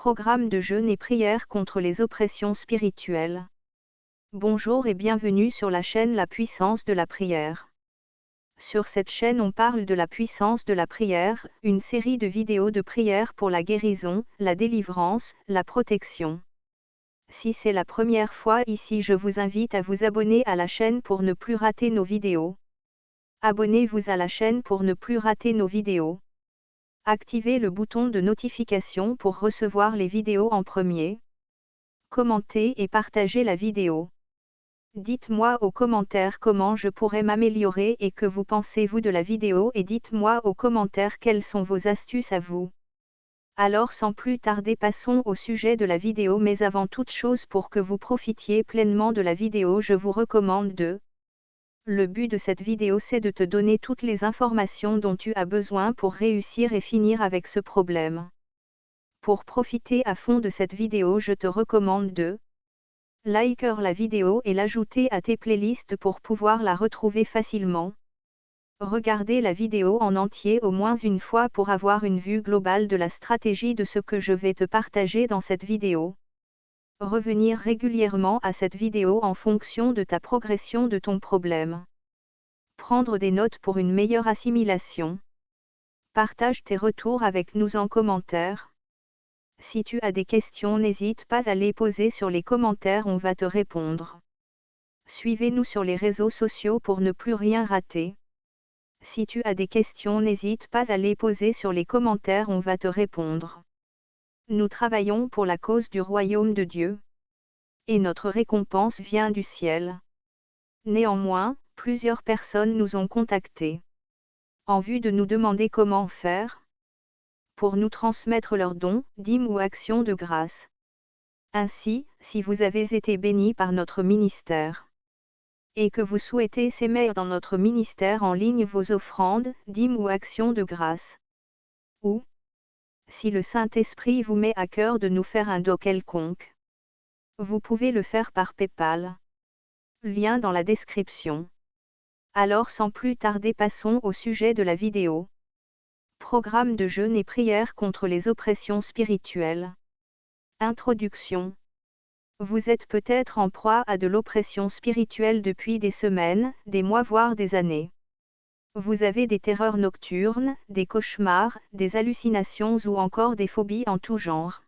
Programme de jeûne et prière contre les oppressions spirituelles. Bonjour et bienvenue sur la chaîne La Puissance de la Prière. Sur cette chaîne on parle de la puissance de la prière, une série de vidéos de prière pour la guérison, la délivrance, la protection. Si c'est la première fois ici, je vous invite à vous abonner à la chaîne pour ne plus rater nos vidéos. Abonnez-vous à la chaîne pour ne plus rater nos vidéos. Activez le bouton de notification pour recevoir les vidéos en premier. Commentez et partagez la vidéo. Dites-moi aux commentaires comment je pourrais m'améliorer et que vous pensez-vous de la vidéo, et dites-moi aux commentaires quelles sont vos astuces à vous. Alors sans plus tarder, passons au sujet de la vidéo, mais avant toute chose, pour que vous profitiez pleinement de la vidéo, je vous recommande de... Le but de cette vidéo, c'est de te donner toutes les informations dont tu as besoin pour réussir et finir avec ce problème. Pour profiter à fond de cette vidéo, je te recommande de liker la vidéo et l'ajouter à tes playlists pour pouvoir la retrouver facilement. Regardez la vidéo en entier au moins une fois pour avoir une vue globale de la stratégie de ce que je vais te partager dans cette vidéo. Revenir régulièrement à cette vidéo en fonction de ta progression de ton problème. Prendre des notes pour une meilleure assimilation. Partage tes retours avec nous en commentaire. Si tu as des questions, n'hésite pas à les poser sur les commentaires, on va te répondre. Suivez-nous sur les réseaux sociaux pour ne plus rien rater. Si tu as des questions, n'hésite pas à les poser sur les commentaires, on va te répondre. Nous travaillons pour la cause du royaume de Dieu. Et notre récompense vient du ciel. Néanmoins, plusieurs personnes nous ont contactés en vue de nous demander comment faire pour nous transmettre leurs dons, dîmes ou actions de grâce. Ainsi, si vous avez été bénis par notre ministère et que vous souhaitez s'aimer dans notre ministère en ligne, vos offrandes, dîmes ou actions de grâce, ou si le Saint-Esprit vous met à cœur de nous faire un don quelconque, vous pouvez le faire par PayPal. Lien dans la description. Alors sans plus tarder, passons au sujet de la vidéo. Programme de jeûne et prière contre les oppressions spirituelles. Introduction. Vous êtes peut-être en proie à de l'oppression spirituelle depuis des semaines, des mois, voire des années. Vous avez des terreurs nocturnes, des cauchemars, des hallucinations ou encore des phobies en tout genre.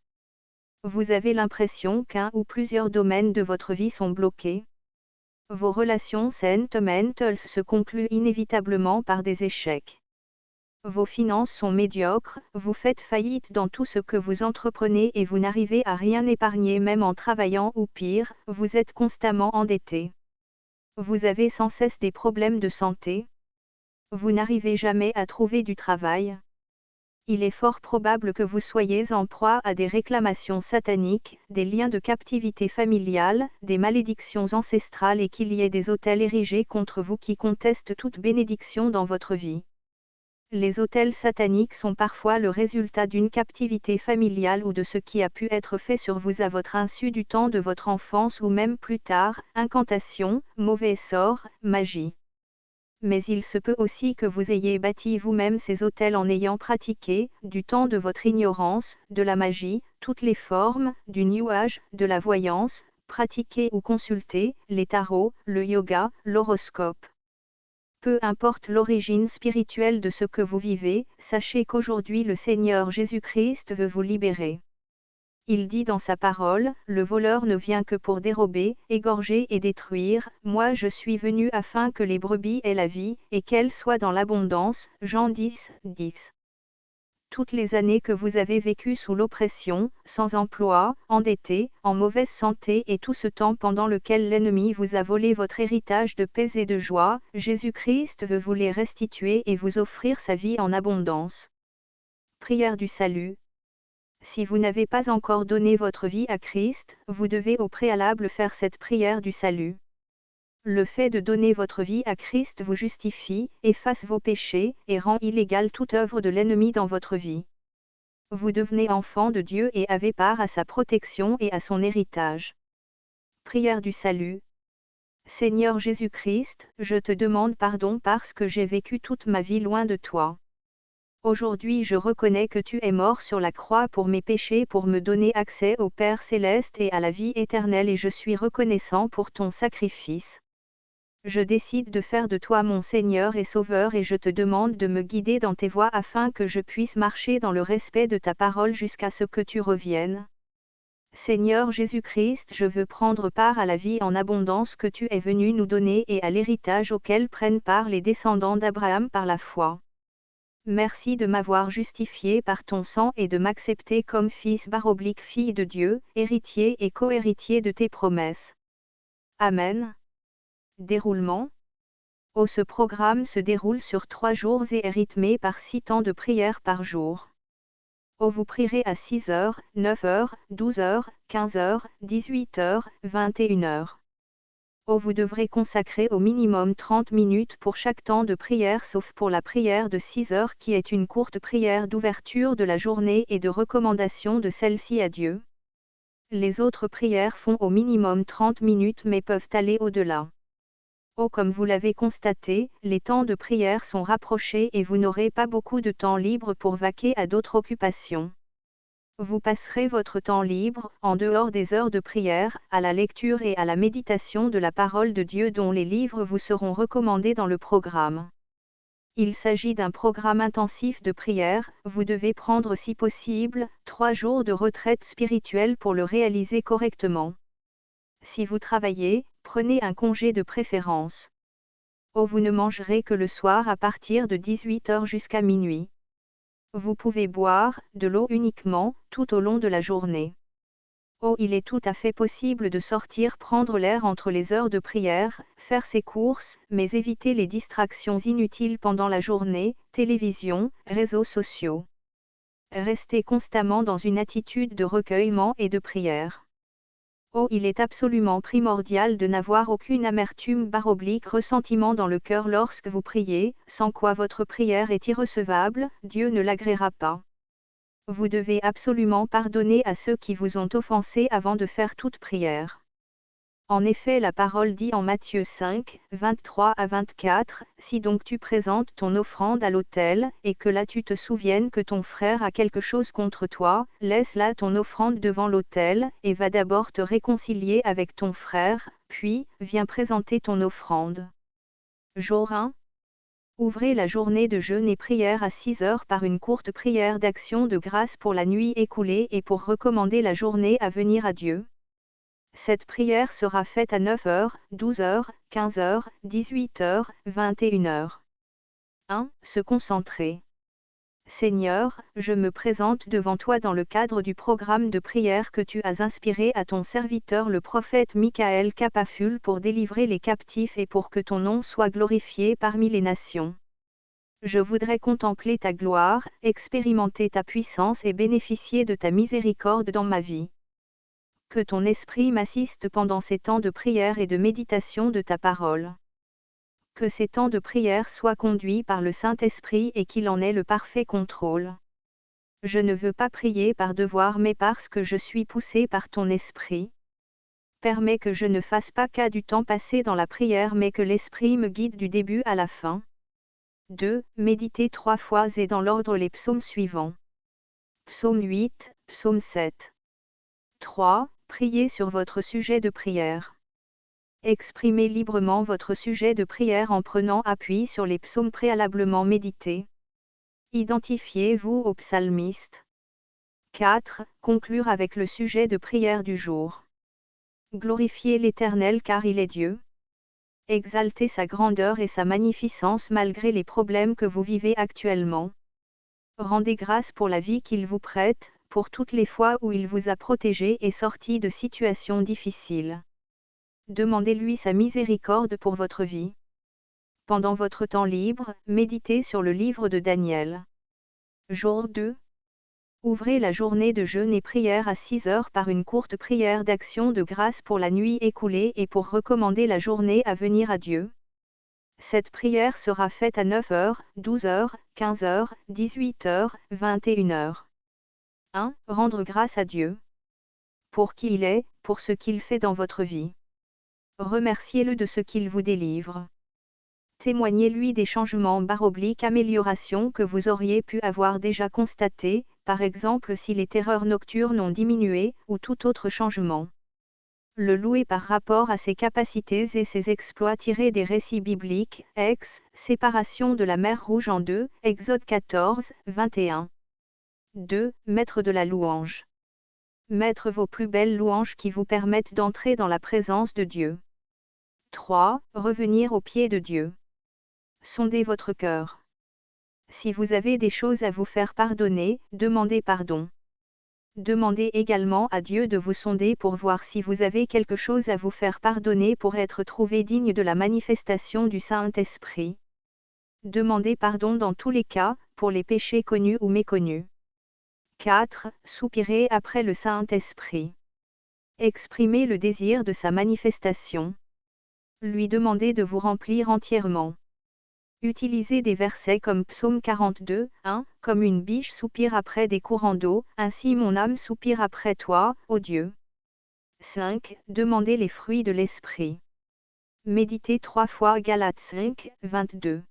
Vous avez l'impression qu'un ou plusieurs domaines de votre vie sont bloqués. Vos relations sentimentales se concluent inévitablement par des échecs. Vos finances sont médiocres, vous faites faillite dans tout ce que vous entreprenez et vous n'arrivez à rien épargner même en travaillant, ou pire, vous êtes constamment endetté. Vous avez sans cesse des problèmes de santé. Vous n'arrivez jamais à trouver du travail. Il est fort probable que vous soyez en proie à des réclamations sataniques, des liens de captivité familiale, des malédictions ancestrales et qu'il y ait des autels érigés contre vous qui contestent toute bénédiction dans votre vie. Les autels sataniques sont parfois le résultat d'une captivité familiale ou de ce qui a pu être fait sur vous à votre insu du temps de votre enfance ou même plus tard, incantations, mauvais sorts, magie. Mais il se peut aussi que vous ayez bâti vous-même ces autels en ayant pratiqué, du temps de votre ignorance, de la magie, toutes les formes, du New Age, de la voyance, pratiqué ou consulté, les tarots, le yoga, l'horoscope. Peu importe l'origine spirituelle de ce que vous vivez, sachez qu'aujourd'hui le Seigneur Jésus-Christ veut vous libérer. Il dit dans sa parole, « Le voleur ne vient que pour dérober, égorger et détruire, moi je suis venu afin que les brebis aient la vie, et qu'elle soit dans l'abondance. » Jean 10, 10. Toutes les années que vous avez vécues sous l'oppression, sans emploi, endetté, en mauvaise santé et tout ce temps pendant lequel l'ennemi vous a volé votre héritage de paix et de joie, Jésus-Christ veut vous les restituer et vous offrir sa vie en abondance. Prière du salut. Si vous n'avez pas encore donné votre vie à Christ, vous devez au préalable faire cette prière du salut. Le fait de donner votre vie à Christ vous justifie, efface vos péchés, et rend illégale toute œuvre de l'ennemi dans votre vie. Vous devenez enfant de Dieu et avez part à sa protection et à son héritage. Prière du salut. Seigneur Jésus-Christ, je te demande pardon parce que j'ai vécu toute ma vie loin de toi. Aujourd'hui je reconnais que tu es mort sur la croix pour mes péchés, pour me donner accès au Père céleste et à la vie éternelle, et je suis reconnaissant pour ton sacrifice. Je décide de faire de toi mon Seigneur et Sauveur, et je te demande de me guider dans tes voies afin que je puisse marcher dans le respect de ta parole jusqu'à ce que tu reviennes. Seigneur Jésus-Christ, je veux prendre part à la vie en abondance que tu es venu nous donner et à l'héritage auquel prennent part les descendants d'Abraham par la foi. Merci de m'avoir justifié par ton sang et de m'accepter comme fille de Dieu, héritier et co-héritier de tes promesses. Amen. Déroulement. Ce programme se déroule sur 3 jours et est rythmé par 6 temps de prière par jour. Vous prierez à 6h, 9h, 12h, 15h, 18h, 21h. Vous devrez consacrer au minimum 30 minutes pour chaque temps de prière, sauf pour la prière de 6h qui est une courte prière d'ouverture de la journée et de recommandation de celle-ci à Dieu. Les autres prières font au minimum 30 minutes mais peuvent aller au-delà. Comme vous l'avez constaté, les temps de prière sont rapprochés et vous n'aurez pas beaucoup de temps libre pour vaquer à d'autres occupations. Vous passerez votre temps libre, en dehors des heures de prière, à la lecture et à la méditation de la parole de Dieu dont les livres vous seront recommandés dans le programme. Il s'agit d'un programme intensif de prière, vous devez prendre si possible, 3 jours de retraite spirituelle pour le réaliser correctement. Si vous travaillez, prenez un congé de préférence. Vous ne mangerez que le soir à partir de 18h jusqu'à minuit. Vous pouvez boire de l'eau uniquement, tout au long de la journée. Il est tout à fait possible de sortir prendre l'air entre les heures de prière, faire ses courses, mais évitez les distractions inutiles pendant la journée, télévision, réseaux sociaux. Restez constamment dans une attitude de recueillement et de prière. Il est absolument primordial de n'avoir aucune amertume / ressentiment dans le cœur lorsque vous priez, sans quoi votre prière est irrecevable, Dieu ne l'agréera pas. Vous devez absolument pardonner à ceux qui vous ont offensé avant de faire toute prière. En effet, la parole dit en Matthieu 5, 23 à 24, « Si donc tu présentes ton offrande à l'autel, et que là tu te souviennes que ton frère a quelque chose contre toi, laisse là ton offrande devant l'autel, et va d'abord te réconcilier avec ton frère, puis, viens présenter ton offrande. » Jour 1. Ouvrez la journée de jeûne et prière à 6h par une courte prière d'action de grâce pour la nuit écoulée et pour recommander la journée à venir à Dieu. Cette prière sera faite à 9h, 12h, 15h, 18h, 21h. 1. Se concentrer. Seigneur, je me présente devant toi dans le cadre du programme de prière que tu as inspiré à ton serviteur le prophète Michaël Capaful pour délivrer les captifs et pour que ton nom soit glorifié parmi les nations. Je voudrais contempler ta gloire, expérimenter ta puissance et bénéficier de ta miséricorde dans ma vie. Que ton esprit m'assiste pendant ces temps de prière et de méditation de ta parole. Que ces temps de prière soient conduits par le Saint-Esprit et qu'il en ait le parfait contrôle. Je ne veux pas prier par devoir mais parce que je suis poussé par ton esprit. Permets que je ne fasse pas cas du temps passé dans la prière mais que l'esprit me guide du début à la fin. 2. Méditez 3 fois et dans l'ordre les psaumes suivants. Psaume 8, psaume 7. 3. Priez sur votre sujet de prière. Exprimez librement votre sujet de prière en prenant appui sur les psaumes préalablement médités. Identifiez-vous au psalmiste. 4. Conclure avec le sujet de prière du jour. Glorifiez l'Éternel car il est Dieu. Exaltez sa grandeur et sa magnificence malgré les problèmes que vous vivez actuellement. Rendez grâce pour la vie qu'il vous prête, pour toutes les fois où il vous a protégé et sorti de situations difficiles. Demandez-lui sa miséricorde pour votre vie. Pendant votre temps libre, méditez sur le livre de Daniel. Jour 2. Ouvrez la journée de jeûne et prière à 6h par une courte prière d'action de grâce pour la nuit écoulée et pour recommander la journée à venir à Dieu. Cette prière sera faite à 9h, 12h, 15h, 18h, 21h. 1. Rendre grâce à Dieu. Pour qui il est, pour ce qu'il fait dans votre vie. Remerciez-le de ce qu'il vous délivre. Témoignez-lui des changements améliorations que vous auriez pu avoir déjà constatés, par exemple si les terreurs nocturnes ont diminué, ou tout autre changement. Le louer par rapport à ses capacités et ses exploits tirés des récits bibliques, séparation de la mer Rouge en deux, Exode 14, 21. 2. Maître de la louange. Mettre vos plus belles louanges qui vous permettent d'entrer dans la présence de Dieu. 3. Revenir aux pieds de Dieu. Sondez votre cœur. Si vous avez des choses à vous faire pardonner, demandez pardon. Demandez également à Dieu de vous sonder pour voir si vous avez quelque chose à vous faire pardonner pour être trouvé digne de la manifestation du Saint-Esprit. Demandez pardon dans tous les cas, pour les péchés connus ou méconnus. 4. Soupirez après le Saint-Esprit. Exprimez le désir de sa manifestation. Lui demandez de vous remplir entièrement. Utilisez des versets comme Psaume 42, 1, comme une biche soupire après des courants d'eau, ainsi mon âme soupire après toi, ô Dieu. 5. Demandez les fruits de l'Esprit. Méditez 3 fois Galates 5, 22.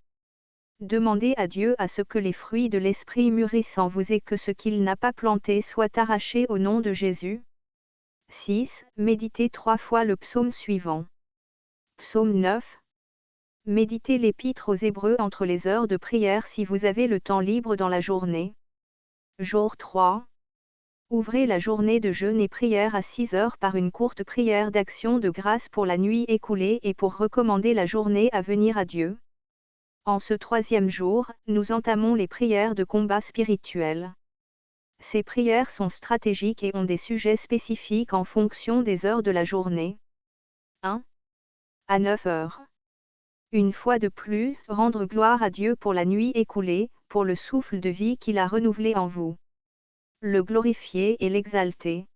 Demandez à Dieu à ce que les fruits de l'Esprit mûrissent en vous et que ce qu'il n'a pas planté soit arraché au nom de Jésus. 6. Méditez 3 fois le psaume suivant. Psaume 9. Méditez l'épître aux Hébreux entre les heures de prière si vous avez le temps libre dans la journée. Jour 3. Ouvrez la journée de jeûne et prière à 6 heures par une courte prière d'action de grâce pour la nuit écoulée et pour recommander la journée à venir à Dieu. En ce 3e jour, nous entamons les prières de combat spirituel. Ces prières sont stratégiques et ont des sujets spécifiques en fonction des heures de la journée. 1. À 9 heures. Une fois de plus, rendre gloire à Dieu pour la nuit écoulée, pour le souffle de vie qu'il a renouvelé en vous. Le glorifier et l'exalter.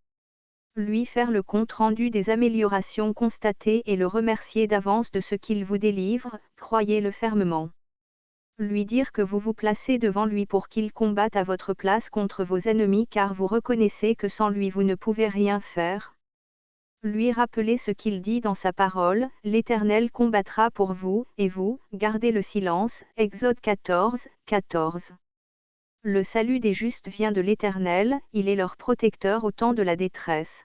Lui faire le compte-rendu des améliorations constatées et le remercier d'avance de ce qu'il vous délivre, croyez-le fermement. Lui dire que vous vous placez devant lui pour qu'il combatte à votre place contre vos ennemis car vous reconnaissez que sans lui vous ne pouvez rien faire. Lui rappeler ce qu'il dit dans sa parole, l'Éternel combattra pour vous, et vous, gardez le silence, Exode 14, 14. Le salut des justes vient de l'Éternel, il est leur protecteur au temps de la détresse.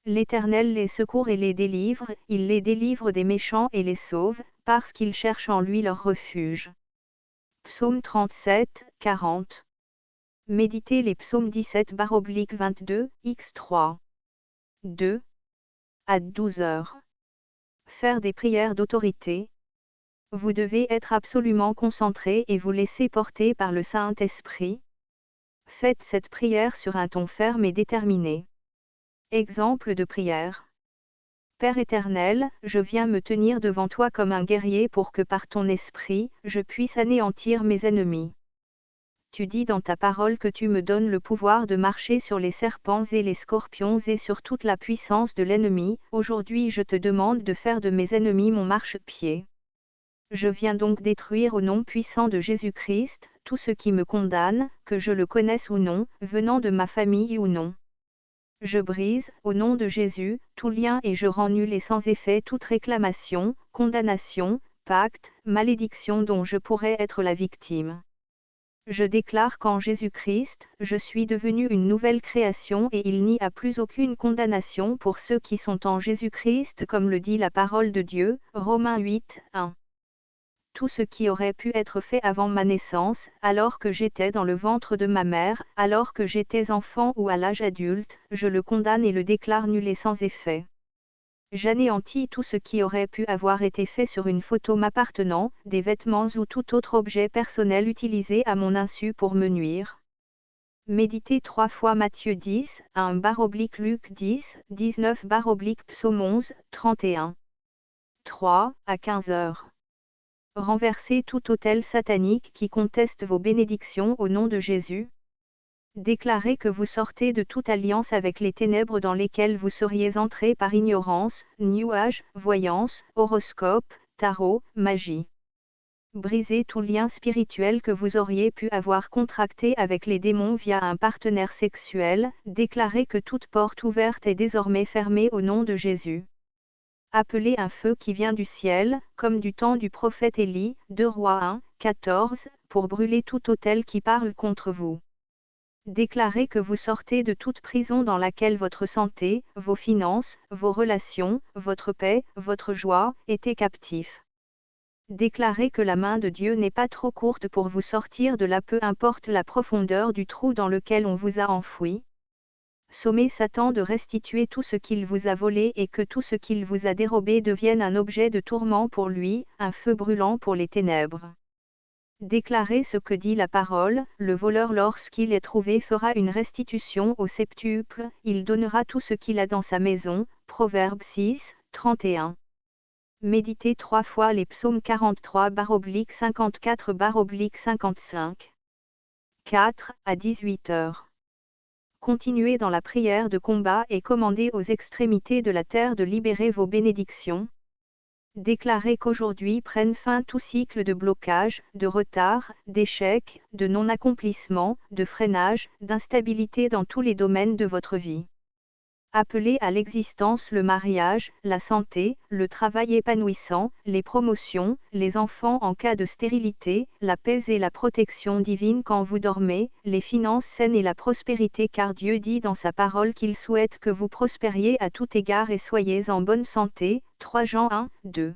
L'Éternel les secourt et les délivre, il les délivre des méchants et les sauve, parce qu'ils cherchent en lui leur refuge. Psaume 37, 40. Méditez les psaumes 17-22, x3. 2. À 12 heures. Faire des prières d'autorité. Vous devez être absolument concentré et vous laisser porter par le Saint-Esprit. Faites cette prière sur un ton ferme et déterminé. Exemple de prière. Père éternel, je viens me tenir devant toi comme un guerrier pour que par ton esprit, je puisse anéantir mes ennemis. Tu dis dans ta parole que tu me donnes le pouvoir de marcher sur les serpents et les scorpions et sur toute la puissance de l'ennemi. Aujourd'hui je te demande de faire de mes ennemis mon marchepied. Je viens donc détruire au nom puissant de Jésus-Christ, tout ce qui me condamne, que je le connaisse ou non, venant de ma famille ou non. Je brise, au nom de Jésus, tout lien et je rends nul et sans effet toute réclamation, condamnation, pacte, malédiction dont je pourrais être la victime. Je déclare qu'en Jésus-Christ, je suis devenu une nouvelle création et il n'y a plus aucune condamnation pour ceux qui sont en Jésus-Christ comme le dit la parole de Dieu, Romains 8, 1. Tout ce qui aurait pu être fait avant ma naissance, alors que j'étais dans le ventre de ma mère, alors que j'étais enfant ou à l'âge adulte, je le condamne et le déclare nul et sans effet. J'anéantis tout ce qui aurait pu avoir été fait sur une photo m'appartenant, des vêtements ou tout autre objet personnel utilisé à mon insu pour me nuire. Méditez 3 fois Matthieu 10, 1-Luc 10, 19-Psaume 11, 31. 3. À 15 heures. Renversez tout autel satanique qui conteste vos bénédictions au nom de Jésus. Déclarez que vous sortez de toute alliance avec les ténèbres dans lesquelles vous seriez entrés par ignorance, nuage, voyance, horoscope, tarot, magie. Brisez tout lien spirituel que vous auriez pu avoir contracté avec les démons via un partenaire sexuel, déclarez que toute porte ouverte est désormais fermée au nom de Jésus. Appelez un feu qui vient du ciel, comme du temps du prophète Élie, 2 Rois 1, 14, pour brûler tout autel qui parle contre vous. Déclarez que vous sortez de toute prison dans laquelle votre santé, vos finances, vos relations, votre paix, votre joie, étaient captifs. Déclarez que la main de Dieu n'est pas trop courte pour vous sortir de là, peu importe la profondeur du trou dans lequel on vous a enfoui. Sommez Satan de restituer tout ce qu'il vous a volé et que tout ce qu'il vous a dérobé devienne un objet de tourment pour lui, un feu brûlant pour les ténèbres. Déclarez ce que dit la parole, le voleur lorsqu'il est trouvé fera une restitution au septuple, il donnera tout ce qu'il a dans sa maison. Proverbe 6, 31. Méditez 3 fois les psaumes 43-54-55. 4 à 18 heures. Continuez dans la prière de combat et commandez aux extrémités de la terre de libérer vos bénédictions. Déclarez qu'aujourd'hui prenne fin tout cycle de blocage, de retard, d'échec, de non-accomplissement, de freinage, d'instabilité dans tous les domaines de votre vie. Appelez à l'existence le mariage, la santé, le travail épanouissant, les promotions, les enfants en cas de stérilité, la paix et la protection divine quand vous dormez, les finances saines et la prospérité, car Dieu dit dans sa parole qu'il souhaite que vous prospériez à tout égard et soyez en bonne santé. 3 Jean 1, 2.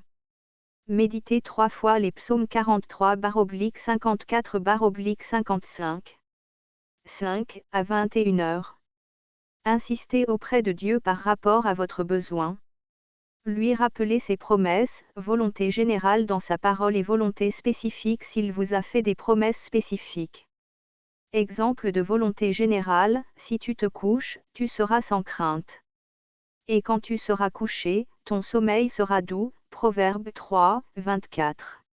Méditez 3 fois les psaumes 43-54-55. 5 à 21 heures. Insistez auprès de Dieu par rapport à votre besoin. Lui rappeler ses promesses, volonté générale dans sa parole et volonté spécifique s'il vous a fait des promesses spécifiques. Exemple de volonté générale, si tu te couches, tu seras sans crainte. Et quand tu seras couché, ton sommeil sera doux. Proverbe 3, 24.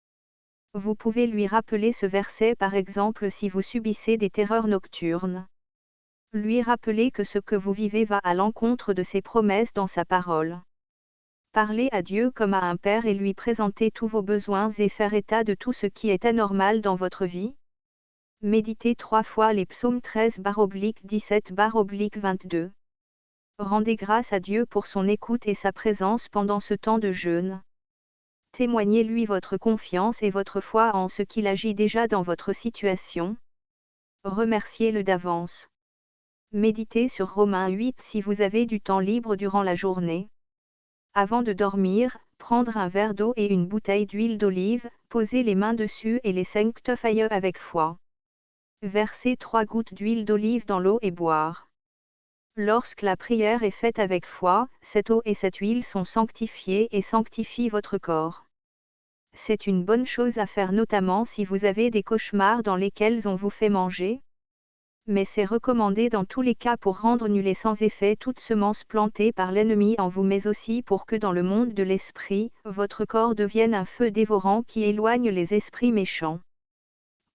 Vous pouvez lui rappeler ce verset par exemple si vous subissez des terreurs nocturnes. Lui rappeler que ce que vous vivez va à l'encontre de ses promesses dans sa parole. Parlez à Dieu comme à un père et lui présenter tous vos besoins et faire état de tout ce qui est anormal dans votre vie. Méditez 3 fois les psaumes 13-17-22. Rendez grâce à Dieu pour son écoute et sa présence pendant ce temps de jeûne. Témoignez-lui votre confiance et votre foi en ce qu'il agit déjà dans votre situation. Remerciez-le d'avance. Méditez sur Romains 8 si vous avez du temps libre durant la journée. Avant de dormir, prendre un verre d'eau et une bouteille d'huile d'olive, poser les mains dessus et les sanctifier avec foi. Verser 3 gouttes d'huile d'olive dans l'eau et boire. Lorsque la prière est faite avec foi, cette eau et cette huile sont sanctifiées et sanctifient votre corps. C'est une bonne chose à faire notamment si vous avez des cauchemars dans lesquels on vous fait manger. Mais c'est recommandé dans tous les cas pour rendre nul et sans effet toute semence plantée par l'ennemi en vous, mais aussi pour que dans le monde de l'esprit, votre corps devienne un feu dévorant qui éloigne les esprits méchants.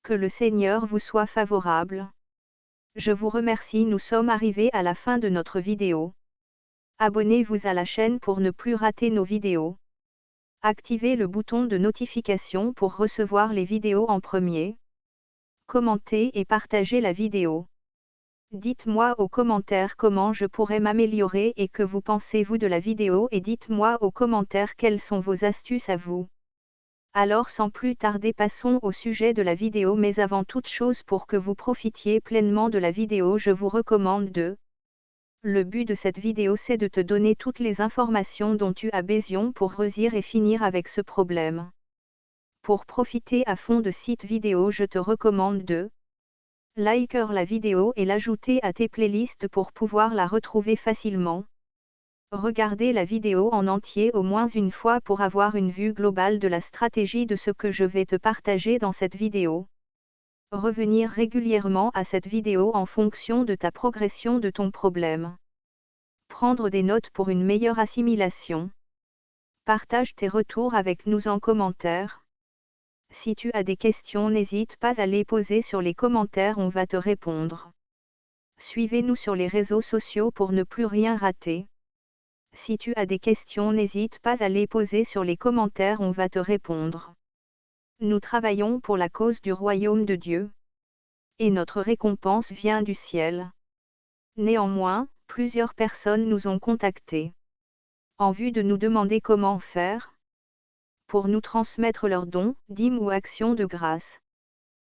Que le Seigneur vous soit favorable. Je vous remercie, nous sommes arrivés à la fin de notre vidéo. Abonnez-vous à la chaîne pour ne plus rater nos vidéos. Activez le bouton de notification pour recevoir les vidéos en premier. Commentez et partagez la vidéo. Dites-moi aux commentaires comment je pourrais m'améliorer et que vous pensez-vous de la vidéo, et dites-moi aux commentaires quelles sont vos astuces à vous. Alors sans plus tarder, passons au sujet de la vidéo, mais avant toute chose, pour que vous profitiez pleinement de la vidéo, je vous recommande de... Le but de cette vidéo, c'est de te donner toutes les informations dont tu as besoin pour réussir et finir avec ce problème. Pour profiter à fond de cette vidéo, je te recommande de liker la vidéo et l'ajouter à tes playlists pour pouvoir la retrouver facilement. Regardez la vidéo en entier au moins une fois pour avoir une vue globale de la stratégie de ce que je vais te partager dans cette vidéo. Revenir régulièrement à cette vidéo en fonction de ta progression de ton problème. Prendre des notes pour une meilleure assimilation. Partage tes retours avec nous en commentaire. Si tu as des questions, n'hésite pas à les poser sur les commentaires, on va te répondre. Suivez-nous sur les réseaux sociaux pour ne plus rien rater. Si tu as des questions, n'hésite pas à les poser sur les commentaires, on va te répondre. Nous travaillons pour la cause du royaume de Dieu. Et notre récompense vient du ciel. Néanmoins, plusieurs personnes nous ont contactés. en vue de nous demander comment faire pour nous transmettre leurs dons, dîmes ou actions de grâce.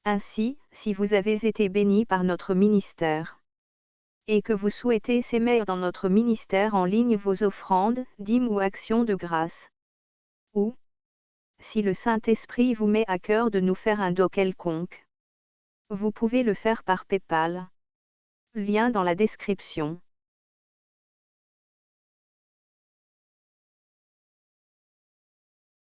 Ainsi, si vous avez été béni par notre ministère et que vous souhaitez s'aimer dans notre ministère en ligne vos offrandes, dîmes ou actions de grâce, ou si le Saint-Esprit vous met à cœur de nous faire un don quelconque, vous pouvez le faire par PayPal. Lien dans la description.